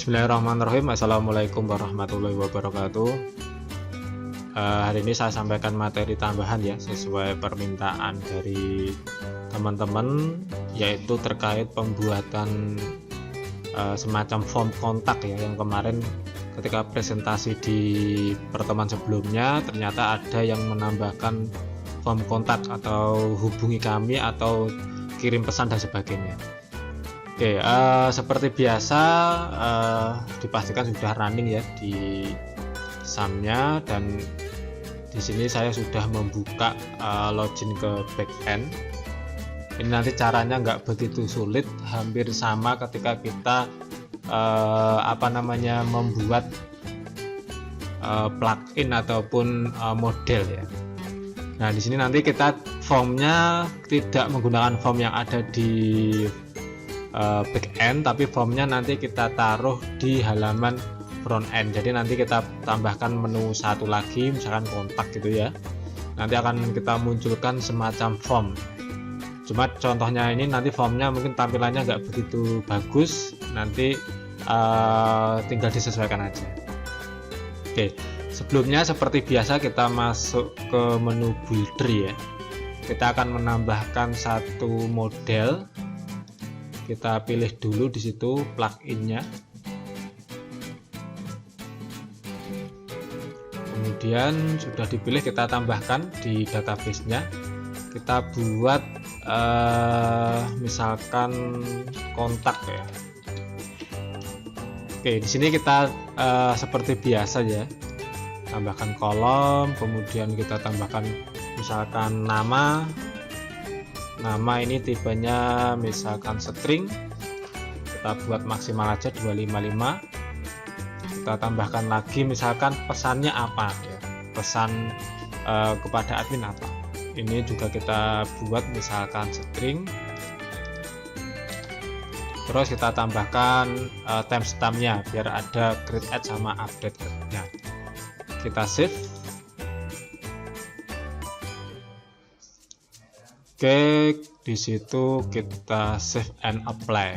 Bismillahirrahmanirrahim. Assalamualaikum warahmatullahi wabarakatuh. Hari ini saya sampaikan materi tambahan ya, sesuai permintaan dari teman-teman, yaitu terkait pembuatan semacam form kontak ya, yang kemarin ketika presentasi di pertemuan sebelumnya ternyata ada yang menambahkan form kontak atau hubungi kami atau kirim pesan dan sebagainya. Oke, seperti biasa dipastikan sudah running ya di SAM-nya, dan di sini saya sudah membuka login ke backend. Ini nanti caranya nggak begitu sulit, hampir sama ketika kita membuat plugin ataupun model ya. Nah, di sini nanti kita formnya tidak menggunakan form yang ada di backend, tapi formnya nanti kita taruh di halaman front end. Jadi nanti kita tambahkan menu satu lagi, misalkan kontak gitu ya. Nanti akan kita munculkan semacam form. Cuma contohnya ini nanti formnya mungkin tampilannya nggak begitu bagus, nanti tinggal disesuaikan aja. Oke, sebelumnya seperti biasa kita masuk ke menu builder ya. Kita akan menambahkan satu model. Kita pilih dulu di situ pluginnya, kemudian sudah dipilih kita tambahkan di database-nya. Kita buat misalkan kontak ya. Oke, di sini kita seperti biasa ya, tambahkan kolom, kemudian kita tambahkan misalkan nama ini tipenya misalkan string, kita buat maksimal aja 255. Kita tambahkan lagi misalkan pesannya apa ya, pesan kepada admin apa, ini juga kita buat misalkan string. Terus kita tambahkan timestampnya biar ada create add sama update nya. Kita save. Oke, di situ kita save and apply.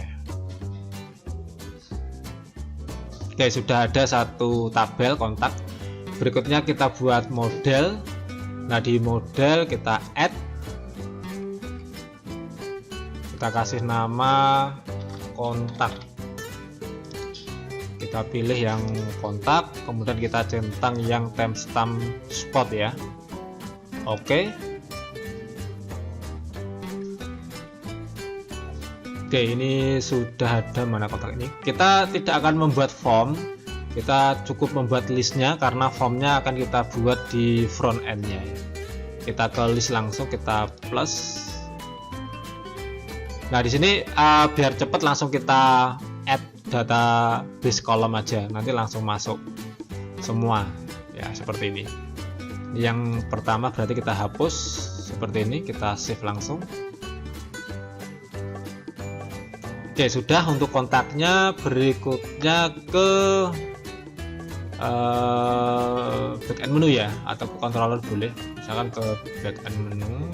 Oke, sudah ada satu tabel kontak. Berikutnya kita buat model. Nah, di model kita add. Kita kasih nama kontak. Kita pilih yang kontak, kemudian kita centang yang timestamp spot ya. Oke. Oke, ini sudah ada mana kontak ini. Kita tidak akan membuat form, kita cukup membuat listnya karena formnya akan kita buat di front end-nya ya. Kita ke list langsung, kita plus. Nah, di sini biar cepat langsung kita add database column aja, nanti langsung masuk semua ya, seperti ini. Yang pertama berarti kita hapus seperti ini, kita save langsung. Oke, sudah untuk kontaknya. Berikutnya ke backend menu ya, atau ke controller boleh, misalkan ke backend menu.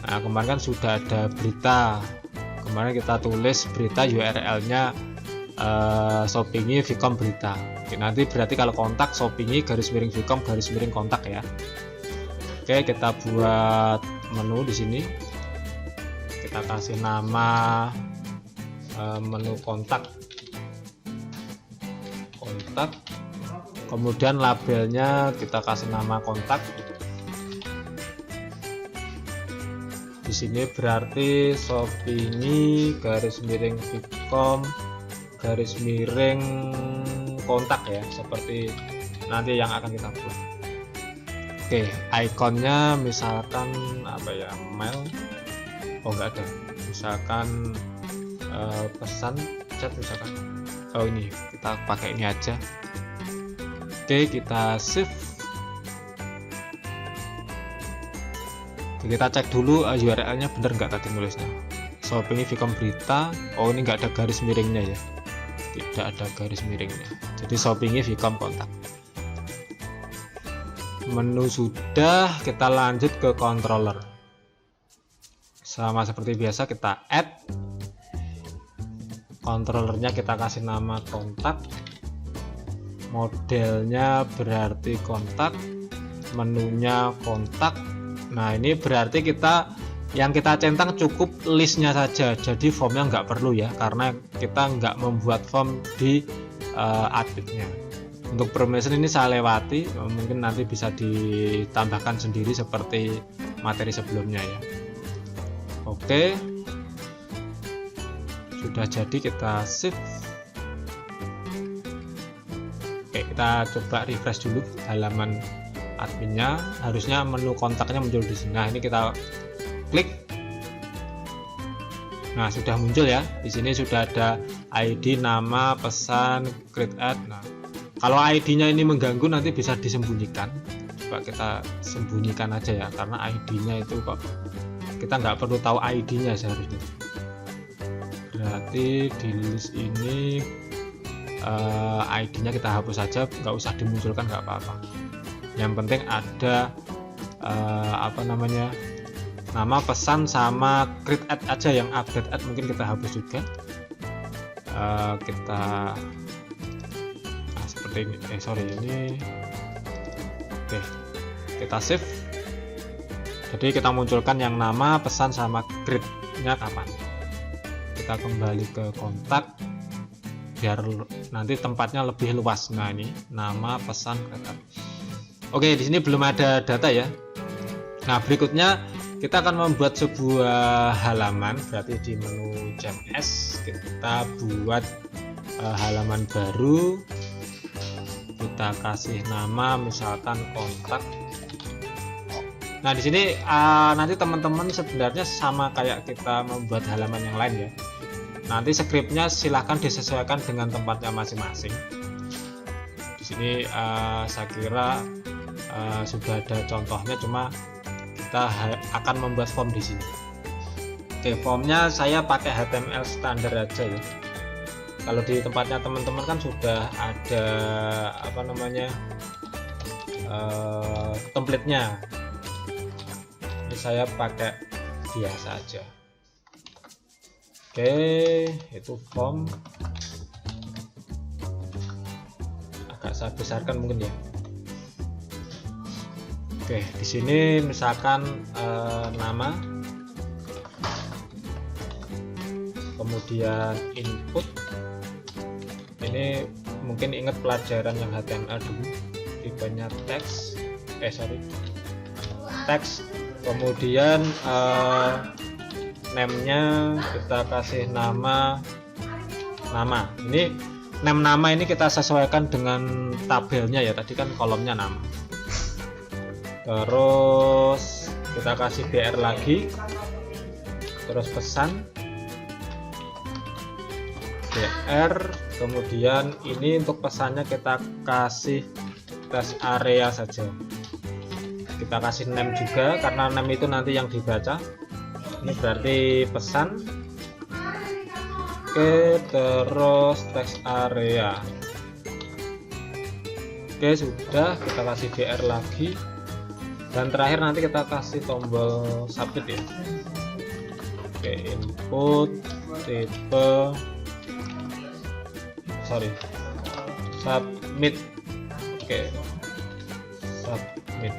Nah, kemarin kan sudah ada berita, kemarin kita tulis berita URL-nya Shopee Vcom berita. Oke, nanti berarti kalau kontak Shopee _Vcom _kontak ya. Oke, kita buat menu di sini. Kita kasih nama menu kontak, kemudian labelnya kita kasih nama kontak. Di sini berarti Shopee _Vcom _kontak ya, seperti nanti yang akan kita buat. Oke, ikonnya misalkan apa ya, mail. Oh, enggak ada, misalkan pesan chat misalkan. Oh, ini kita pakai ini aja. Oke, kita save. Oke, kita cek dulu URL-nya bener nggak tadi nulisnya. Shopee Vcom berita. Oh, ini nggak ada garis miringnya ya, tidak ada garis miringnya, jadi Shopee Vcom kontak. Menu sudah, kita lanjut ke controller. Sama seperti biasa kita add controllernya kita kasih nama kontak, modelnya berarti kontak, menunya kontak. Nah ini berarti yang kita centang cukup listnya saja, jadi formnya nggak perlu ya, karena kita nggak membuat form di adminnya. Untuk permission ini saya lewati, mungkin nanti bisa ditambahkan sendiri seperti materi sebelumnya ya. Oke, sudah jadi, kita save. Oke, kita coba refresh dulu halaman adminnya, harusnya menu kontaknya muncul di sini. Nah ini kita klik. Nah sudah muncul ya, di sini sudah ada ID, nama, pesan, create ad. Nah kalau ID-nya ini mengganggu nanti bisa disembunyikan. Coba kita sembunyikan aja ya, karena ID-nya itu kok kita nggak perlu tahu ID-nya seharusnya. Berarti di list ini ID-nya kita hapus saja, nggak usah dimunculkan, nggak apa-apa. Yang penting ada nama, pesan, sama create ad aja. Yang update ad mungkin kita hapus juga. Seperti ini. Oke, kita save. Jadi kita munculkan yang nama, pesan, sama create-nya kapan. Kita kembali ke kontak biar nanti tempatnya lebih luas. Nah ini nama, pesan, create. Oke, di sini belum ada data ya. Nah berikutnya kita akan membuat sebuah halaman. Berarti di menu CMS kita buat halaman baru. Kita kasih nama misalkan kontak. Nah di sini nanti teman-teman sebenarnya sama kayak kita membuat halaman yang lain ya. Nanti skripnya silahkan disesuaikan dengan tempatnya masing-masing. Di sini saya kira sudah ada contohnya, cuma kita akan membuat form di sini. Oke, formnya saya pakai HTML standar aja ya. Kalau di tempatnya teman-teman kan sudah ada template-nya. Ini saya pakai biasa aja. Oke, itu form. Agak saya besarkan mungkin ya. Oke, di sini misalkan nama, kemudian input. Ini mungkin ingat pelajaran yang HTML dulu, tipenya teks, teks. Kemudian name-nya kita kasih nama. Ini name nama ini kita sesuaikan dengan tabelnya ya, tadi kan kolomnya nama. Terus kita kasih BR lagi, terus pesan BR. Kemudian ini untuk pesannya kita kasih rest area saja. Kita kasih name juga, karena name itu nanti yang dibaca. Ini berarti pesan. Oke, terus text area. Oke, sudah, kita kasih BR lagi. Dan terakhir nanti kita kasih tombol submit ya. Oke, input tipe submit. Oke, submit.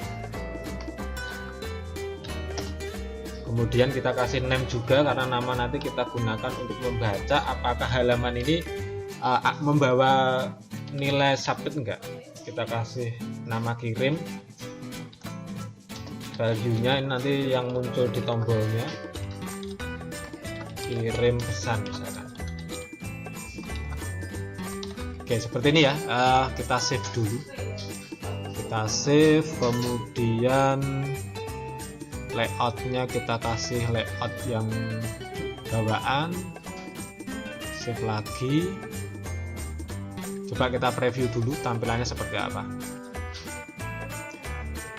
Kemudian kita kasih name juga, karena nama nanti kita gunakan untuk membaca apakah halaman ini membawa nilai submit enggak. Kita kasih nama kirim, value-nya ini nanti yang muncul di tombolnya, kirim pesan misalkan. Oke, seperti ini ya. Kita save dulu. Kita save, kemudian layoutnya kita kasih layout yang bawaan. Save lagi. Coba kita preview dulu tampilannya seperti apa.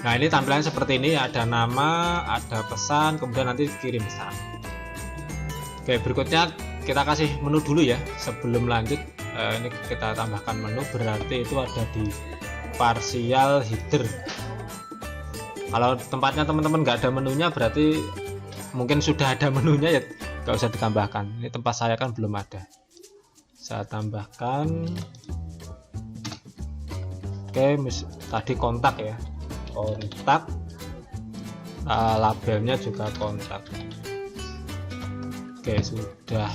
Nah ini tampilannya seperti ini, ada nama, ada pesan, kemudian nanti kirim pesan. Oke, berikutnya kita kasih menu dulu ya. Sebelum lanjut, ini kita tambahkan menu, berarti itu ada di partial header. Kalau tempatnya teman-teman nggak ada menunya, berarti mungkin sudah ada menunya ya, nggak usah ditambahkan. Ini tempat saya kan belum ada. saya tambahkan. Oke, tadi kontak ya, kontak, labelnya juga kontak. Oke, sudah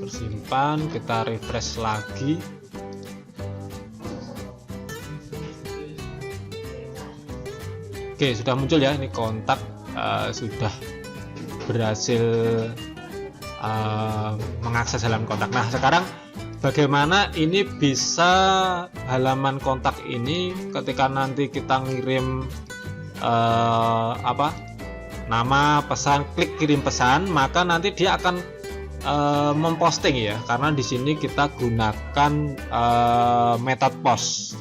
tersimpan, kita refresh lagi. Oke, sudah muncul ya, ini kontak sudah berhasil mengakses halaman kontak. Nah, sekarang bagaimana ini bisa halaman kontak ini ketika nanti kita ngirim nama, pesan, klik kirim pesan, maka nanti dia akan memposting ya, karena di sini kita gunakan metode post.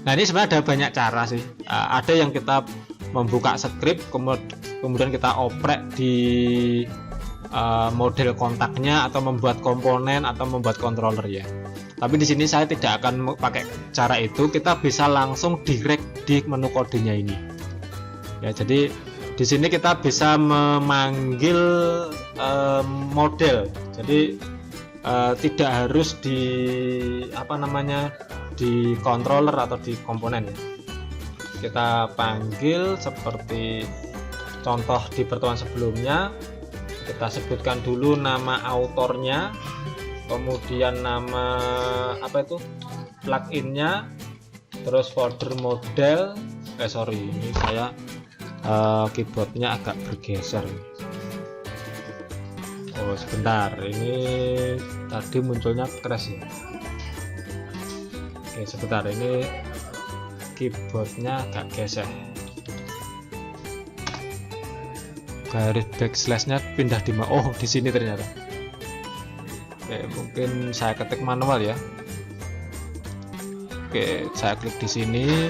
Nah, ini sebenarnya ada banyak cara sih. Ada yang kita membuka script, kemudian kita oprek di model kontaknya, atau membuat komponen, atau membuat controller ya. Tapi di sini saya tidak akan pakai cara itu. Kita bisa langsung direct di menu kodenya ini. Ya, jadi di sini kita bisa memanggil model. Jadi tidak harus di di controller atau di komponen ya. Kita panggil seperti contoh di pertemuan sebelumnya. Kita sebutkan dulu nama autornya, kemudian nama pluginnya, terus folder model. Ini saya keyboardnya agak bergeser. Oh sebentar, ini tadi munculnya crash ya. Oke sebentar, ini keyboardnya agak geser. Garis backslashnya pindah di di sini ternyata. Oke, mungkin saya ketik manual ya. Oke, saya klik di sini.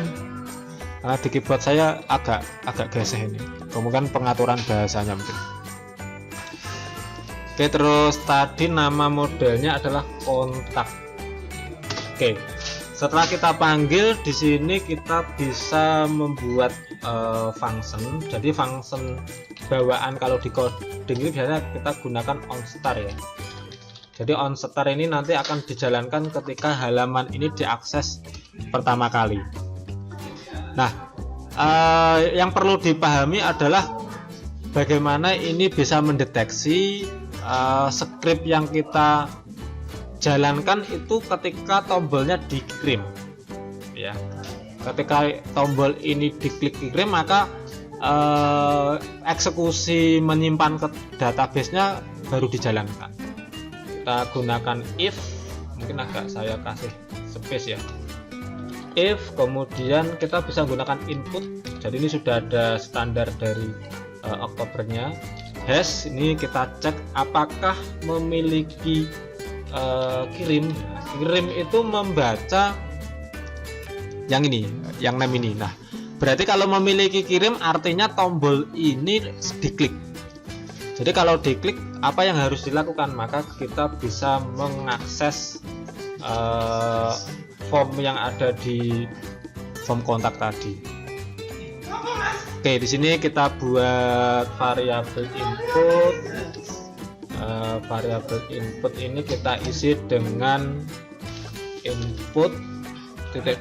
Karena di keyboard saya agak geser ini. Kemudian pengaturan bahasanya mungkin. Oke, terus tadi nama modelnya adalah kontak. Oke. Setelah kita panggil, di sini kita bisa membuat function. Jadi function bawaan kalau di coding ini biasanya kita gunakan onStar ya. Jadi onStar ini nanti akan dijalankan ketika halaman ini diakses pertama kali. Nah, yang perlu dipahami adalah bagaimana ini bisa mendeteksi script yang kita jalankan itu ketika tombolnya dikirim ya. Ketika tombol ini diklik kirim, maka eksekusi menyimpan ke database-nya baru dijalankan. Kita gunakan if, mungkin agak saya kasih space ya, if, kemudian kita bisa gunakan input. Jadi ini sudah ada standar dari Oktobernya. Hash, ini kita cek apakah memiliki kirim itu membaca yang ini, yang name ini. Nah, berarti kalau memiliki kirim artinya tombol ini diklik. Jadi kalau diklik, apa yang harus dilakukan? Maka kita bisa mengakses form yang ada di form kontak tadi. Oke, di sini kita buat variabel input. Variabel input ini kita isi dengan input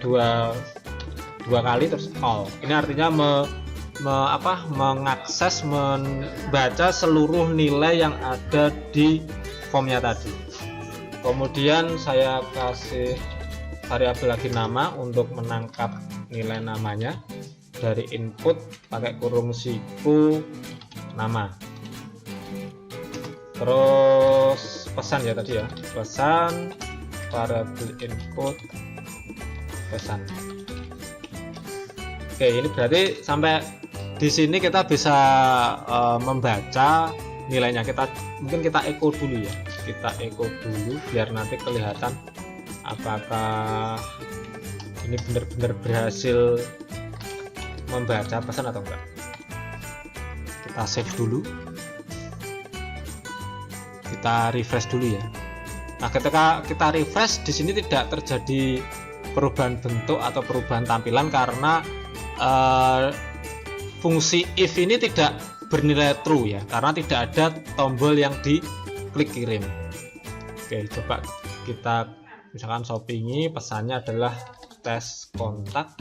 dua kali terus all. Ini artinya mengakses, membaca seluruh nilai yang ada di formnya tadi. Kemudian saya kasih variabel lagi nama untuk menangkap nilai namanya. Dari input pakai kurung siku nama. Terus pesan ya tadi ya, pesan, variabel input pesan. Oke, ini berarti sampai di sini kita bisa membaca nilainya. Mungkin kita echo dulu ya, kita echo dulu biar nanti kelihatan apakah ini benar-benar berhasil membaca pesan atau enggak. Kita save dulu, kita refresh dulu ya. Nah, ketika kita refresh, di sini tidak terjadi perubahan bentuk atau perubahan tampilan karena fungsi if ini tidak bernilai true ya, karena tidak ada tombol yang diklik kirim. Oke, coba kita misalkan shoppingi, pesannya adalah tes kontak.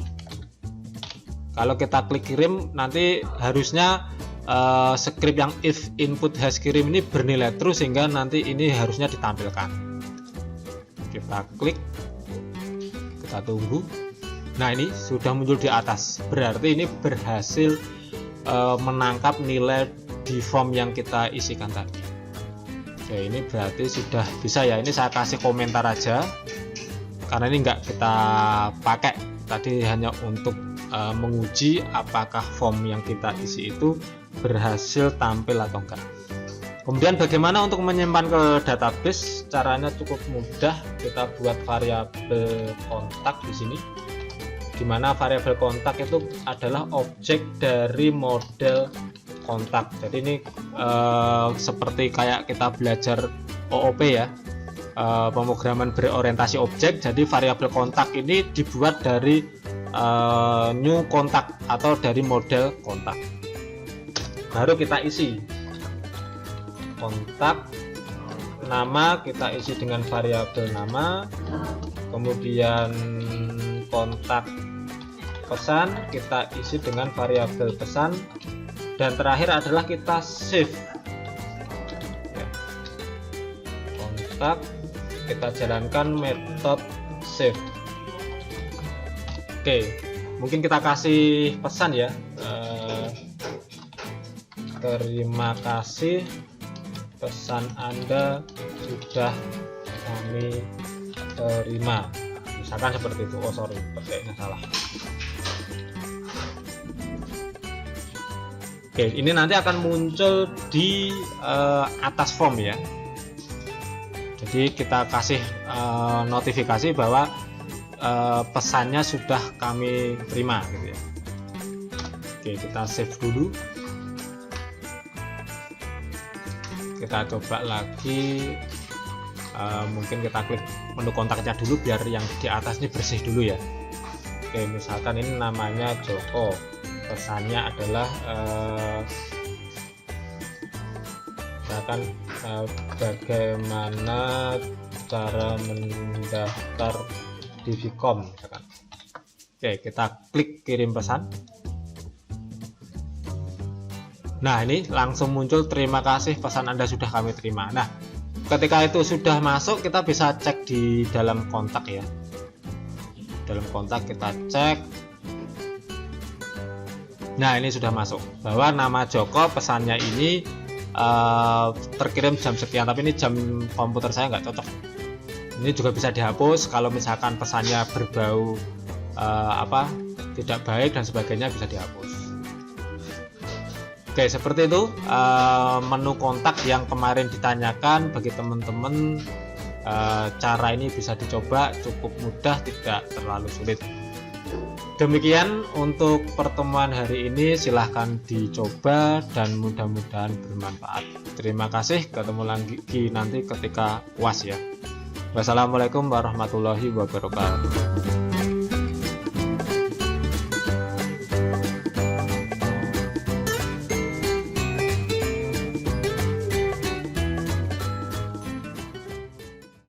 Kalau kita klik kirim, nanti harusnya script yang if input has kirim ini bernilai true, sehingga nanti ini harusnya ditampilkan. Kita klik, kita tunggu. Nah, ini sudah muncul di atas, berarti ini berhasil menangkap nilai di form yang kita isikan tadi. Oke, ini berarti sudah bisa ya. Ini saya kasih komentar aja karena ini nggak kita pakai, tadi hanya untuk menguji apakah form yang kita isi itu berhasil tampil atau enggak. Kemudian bagaimana untuk menyimpan ke database? Caranya cukup mudah. Kita buat variabel kontak di sini, di mana variabel kontak itu adalah objek dari model kontak. Jadi ini seperti kayak kita belajar OOP ya, pemrograman berorientasi objek. Jadi variabel kontak ini dibuat dari new kontak atau dari model kontak. Baru kita isi kontak, nama kita isi dengan variabel nama, kemudian kontak pesan kita isi dengan variabel pesan, dan terakhir adalah kita save ya. Kontak kita jalankan metode save. Oke, mungkin kita kasih pesan ya, terima kasih, pesan Anda sudah kami terima, misalkan seperti itu. Oh sorry, petiknya salah. Oke, ini nanti akan muncul di atas form ya. Jadi kita kasih notifikasi bahwa pesannya sudah kami terima gitu ya. Oke, kita save dulu. Kita coba lagi, mungkin kita klik menu kontaknya dulu biar yang di atas ini bersih dulu ya. Oke, misalkan ini namanya Joko, pesannya adalah misalkan bagaimana cara mendaftar di Vkom misalkan. Oke, kita klik kirim pesan. Nah, ini langsung muncul terima kasih, pesan Anda sudah kami terima. Nah, ketika itu sudah masuk, kita bisa cek di dalam kontak ya. Dalam kontak kita cek. Nah, ini sudah masuk bahwa nama Joko, pesannya ini terkirim jam sekian, tapi ini jam komputer saya nggak cocok. Ini juga bisa dihapus kalau misalkan pesannya berbau tidak baik dan sebagainya, bisa dihapus. Oke, seperti itu menu kontak yang kemarin ditanyakan bagi teman-teman. Cara ini bisa dicoba, cukup mudah, tidak terlalu sulit. Demikian untuk pertemuan hari ini, silahkan dicoba dan mudah-mudahan bermanfaat. Terima kasih, ketemu lagi nanti ketika UAS ya. Wassalamualaikum warahmatullahi wabarakatuh.